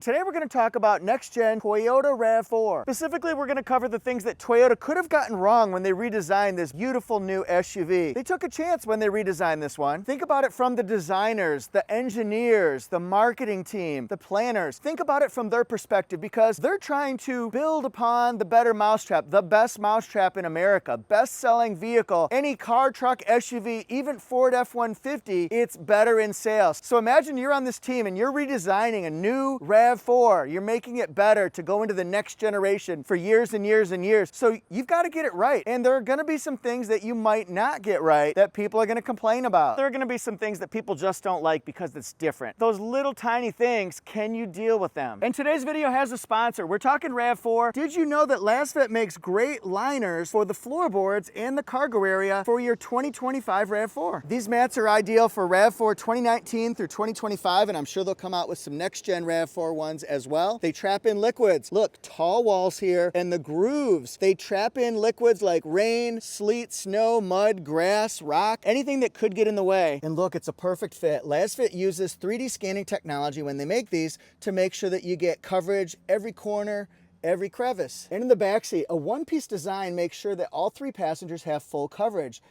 Today we're going to talk about next-gen Toyota RAV4. Specifically, we're going to cover the things that Toyota could have gotten wrong when they redesigned this beautiful new SUV. They took a chance when they redesigned this one. Think about it from the designers, the engineers, the marketing team, the planners. Think about it from their perspective because they're trying to build upon the better mousetrap, the best mousetrap in America, best-selling vehicle. Any car, truck, SUV, even Ford F-150, it's better in sales. So imagine you're on this team and you're redesigning a new RAV4. You're making it better to go into the next generation for years and years and years. So you've got to get it right. And there are going to be some things that you might not get right that people are going to complain about. There are going to be some things that people just don't like because it's different. Those little tiny things, can you deal with them? And today's video has a sponsor. We're talking RAV4. Did you know that Lasfit makes great liners for the floorboards and the cargo area for your 2025 RAV4? These mats are ideal for RAV4 2019 through 2025, and I'm sure they'll come out with some next-gen RAV4 ones as well. They trap in liquids. Look, tall walls here, and the grooves. They trap in liquids like rain, sleet, snow, mud, grass, rock, anything that could get in the way. And look, it's a perfect fit. Lasfit uses 3D scanning technology when they make these to make sure that you get coverage every corner, every crevice. And in the backseat, a one-piece design makes sure that all three passengers have full coverage.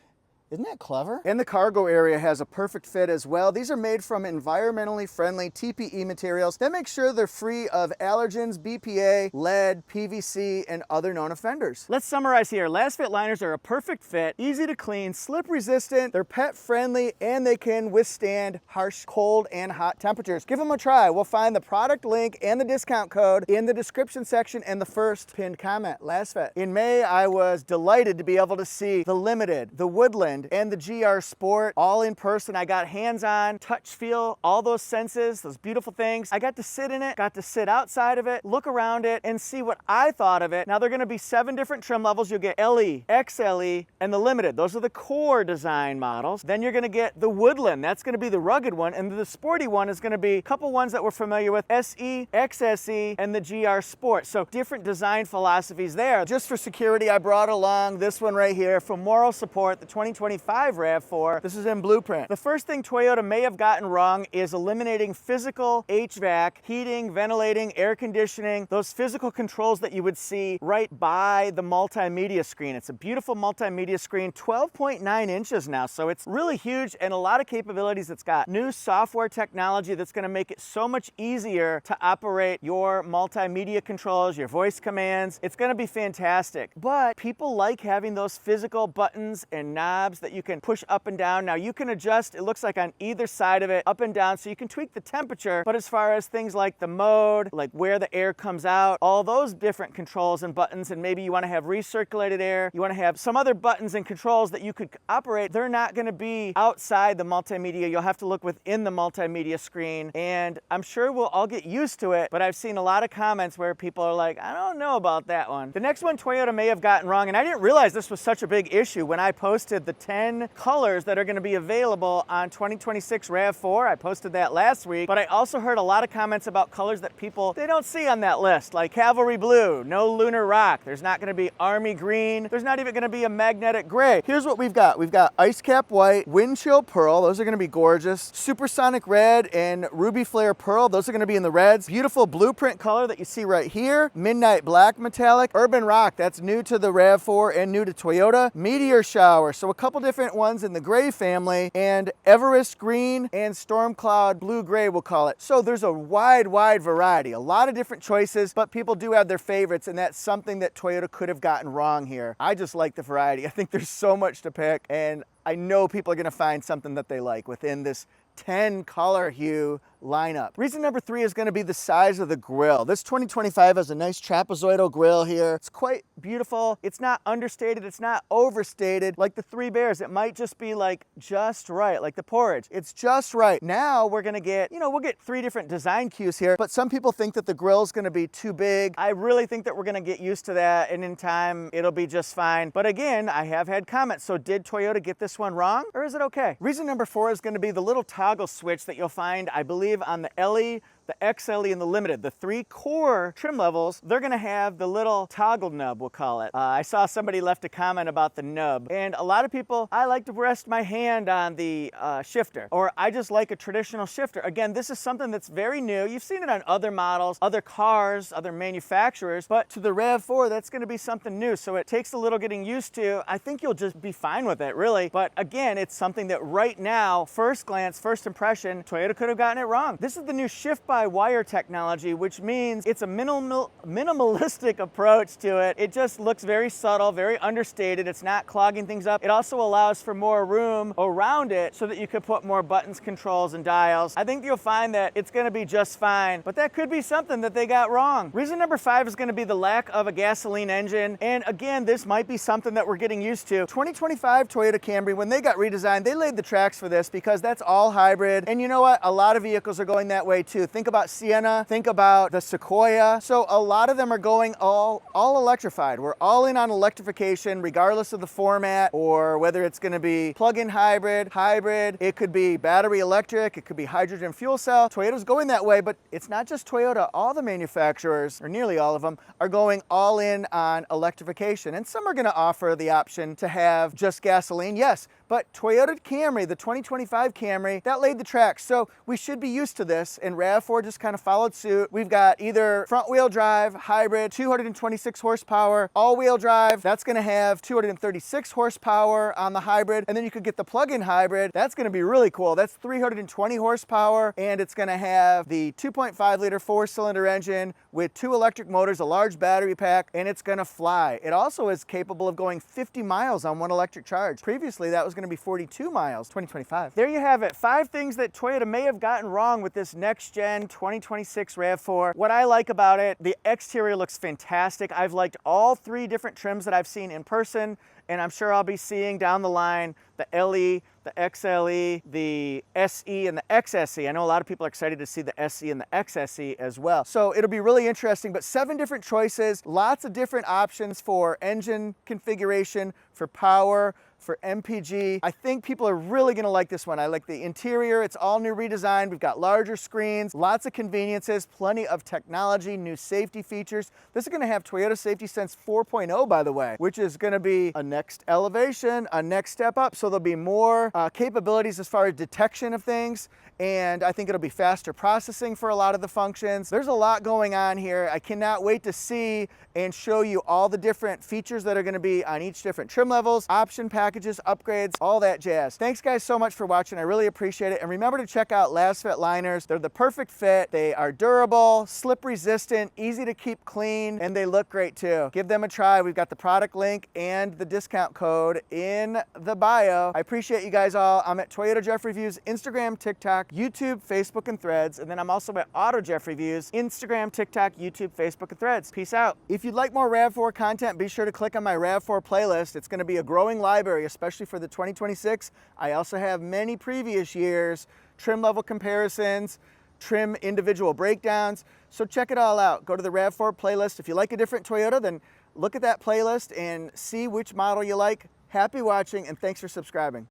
Isn't that clever? And the cargo area has a perfect fit as well. These are made from environmentally friendly TPE materials that make sure they're free of allergens, BPA, lead, PVC, and other known offenders. Let's summarize here. Lasfit liners are a perfect fit, easy to clean, slip resistant, they're pet friendly, and they can withstand harsh cold and hot temperatures. Give them a try. We'll find the product link and the discount code in the description section and the first pinned comment, Lasfit. In May, I was delighted to be able to see the Limited, the Woodland, and the GR Sport all in person. I got hands-on, touch, feel, all those senses, those beautiful things. I got to sit in it, got to sit outside of it, look around it, and see what I thought of it. Now, there are gonna be 7 different trim levels. You'll get LE, XLE, and the Limited. Those are the core design models. Then you're gonna get the Woodland. That's gonna be the rugged one, and the sporty one is gonna be a couple ones that we're familiar with, SE, XSE, and the GR Sport. So different design philosophies there. Just for security, I brought along this one right here for moral support, the 2025 RAV4. This is in blueprint. The first thing Toyota may have gotten wrong is eliminating physical HVAC, heating, ventilating, air conditioning, those physical controls that you would see right by the multimedia screen. It's a beautiful multimedia screen, 12.9 inches now, so it's really huge and a lot of capabilities. It's got new software technology that's going to make it so much easier to operate your multimedia controls, your voice commands. It's going to be fantastic, but people like having those physical buttons and knobs that you can push up and down. Now you can adjust, it looks like on either side of it, up and down, so you can tweak the temperature, but as far as things like the mode, like where the air comes out, all those different controls and buttons, and maybe you want to have recirculated air, you want to have some other buttons and controls that you could operate, they're not going to be outside the multimedia. You'll have to look within the multimedia screen, and I'm sure we'll all get used to it, but I've seen a lot of comments where people are like, I don't know about that one. The next one Toyota may have gotten wrong, and I didn't realize this was such a big issue when I posted the 10 colors that are going to be available on 2026 RAV4. I posted that last week, but I also heard a lot of comments about colors that people, they don't see on that list, like Cavalry Blue, no Lunar Rock, there's not going to be Army Green, there's not even going to be a Magnetic Gray. Here's what we've got. We've got Ice Cap White, Wind Chill Pearl, those are going to be gorgeous, Supersonic Red, and Ruby Flare Pearl, those are going to be in the reds. Beautiful blueprint color that you see right here, Midnight Black Metallic, Urban Rock, that's new to the RAV4 and new to Toyota, Meteor Shower, so a couple different ones in the gray family, and Everest Green and Storm Cloud Blue Gray, we'll call it. So there's a wide variety, a lot of different choices, but people do have their favorites, and that's something that Toyota could have gotten wrong here. I just like the variety. I think there's so much to pick, and I know people are going to find something that they like within this 10 color hue lineup. Reason number 3 is going to be the size of the grille. This 2025 has a nice trapezoidal grille here. It's quite beautiful. It's not understated. It's not overstated like the Three Bears. It might just be like just right, like the Porridge. It's just right. Now we're going to get, we'll get 3 different design cues here, but some people think that the grille is going to be too big. I really think that we're going to get used to that, and in time it'll be just fine. But again, I have had comments. So did Toyota get this one wrong, or is it okay? Reason number 4 is going to be the little toggle switch that you'll find, I believe, on the LE, the XLE, and the Limited. The 3 core trim levels, they're gonna have the little toggle nub, we'll call it. I saw somebody left a comment about the nub, and a lot of people, I like to rest my hand on the shifter, or I just like a traditional shifter. Again, this is something that's very new. You've seen it on other models, other cars, other manufacturers, but to the RAV4, that's gonna be something new, so it takes a little getting used to. I think you'll just be fine with it, really. But again, it's something that right now, first glance, first impression, Toyota could have gotten it wrong. This is the new shift-by-wire technology, which means it's a minimalistic approach to it. It just looks very subtle, very understated. It's not clogging things up. It also allows for more room around it so that you could put more buttons, controls, and dials. I think you'll find that it's gonna be just fine, but that could be something that they got wrong. Reason number 5 is gonna be the lack of a gasoline engine. And again, this might be something that we're getting used to. 2025 Toyota Camry, when they got redesigned, they laid the tracks for this because that's all hybrid. And you know what? A lot of vehicles are going that way too. Think about Sienna, think about the Sequoia. So a lot of them are going all electrified. We're all in on electrification, regardless of the format, or whether it's gonna be plug-in hybrid, it could be battery electric, it could be hydrogen fuel cell. Toyota's going that way, but it's not just Toyota. All the manufacturers, or nearly all of them, are going all in on electrification. And some are gonna offer the option to have just gasoline, yes, but Toyota Camry, the 2025 Camry, that laid the tracks. So we should be used to this, and RAV4 just kind of followed suit. We've got either front-wheel drive, hybrid, 226 horsepower, all-wheel drive, that's gonna have 236 horsepower on the hybrid, and then you could get the plug-in hybrid. That's gonna be really cool. That's 320 horsepower, and it's gonna have the 2.5 liter 4-cylinder engine with 2 electric motors, a large battery pack, and it's gonna fly. It also is capable of going 50 miles on one electric charge. Previously, that was gonna be 42 miles, 2025. There you have it, 5 things that Toyota may have gotten wrong with this next-gen 2026 RAV4. What I like about it, the exterior looks fantastic. I've liked all 3 different trims that I've seen in person, and I'm sure I'll be seeing down the line the LE, the XLE, the SE, and the XSE. I know a lot of people are excited to see the SE and the XSE as well. So it'll be really interesting, but 7 different choices, lots of different options for engine configuration, for power, for MPG. I think people are really gonna like this one. I like the interior, it's all new redesigned. We've got larger screens, lots of conveniences, plenty of technology, new safety features. This is gonna have Toyota Safety Sense 4.0, by the way, which is gonna be a next elevation, a next step up. So there'll be more capabilities as far as detection of things, and I think it'll be faster processing for a lot of the functions. There's a lot going on here. I cannot wait to see and show you all the different features that are gonna be on each different trim levels, option packages, upgrades, all that jazz. Thanks guys so much for watching. I really appreciate it. And remember to check out Lasfit liners. They're the perfect fit. They are durable, slip resistant, easy to keep clean, and they look great too. Give them a try. We've got the product link and the discount code in the bio. I appreciate you guys all. I'm at Toyota Jeff Reviews, Instagram, TikTok, YouTube, Facebook, and Threads. And then I'm also at Auto Jeff Reviews, Instagram, TikTok, YouTube, Facebook, and Threads. Peace out. If you'd like more RAV4 content, be sure to click on my RAV4 playlist. It's gonna be a growing library, especially for the 2026. I also have many previous years, trim level comparisons, trim individual breakdowns. So check it all out. Go to the RAV4 playlist. If you like a different Toyota, then look at that playlist and see which model you like. Happy watching, and thanks for subscribing.